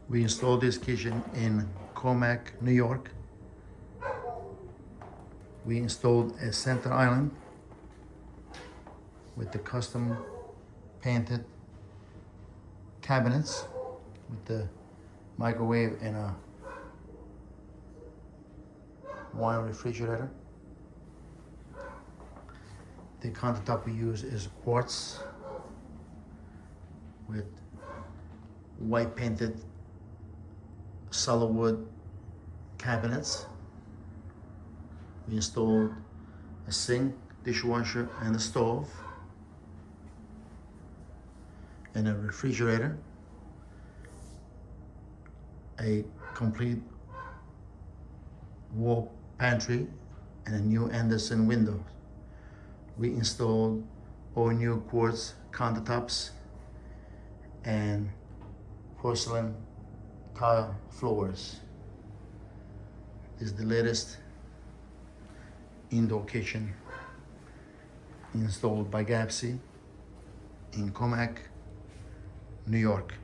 We installed this kitchen in Commack, New York. We installed a center island with the custom painted cabinets with the microwave and a wine refrigerator. The countertop we use is quartz with white painted solid wood cabinets. We installed a sink, dishwasher, and a stove, and a refrigerator, a complete wall pantry, and a new Anderson window. We installed all new quartz countertops and porcelain tile floors. This is the latest indoor kitchen installed by Gappsi in Commack, New York.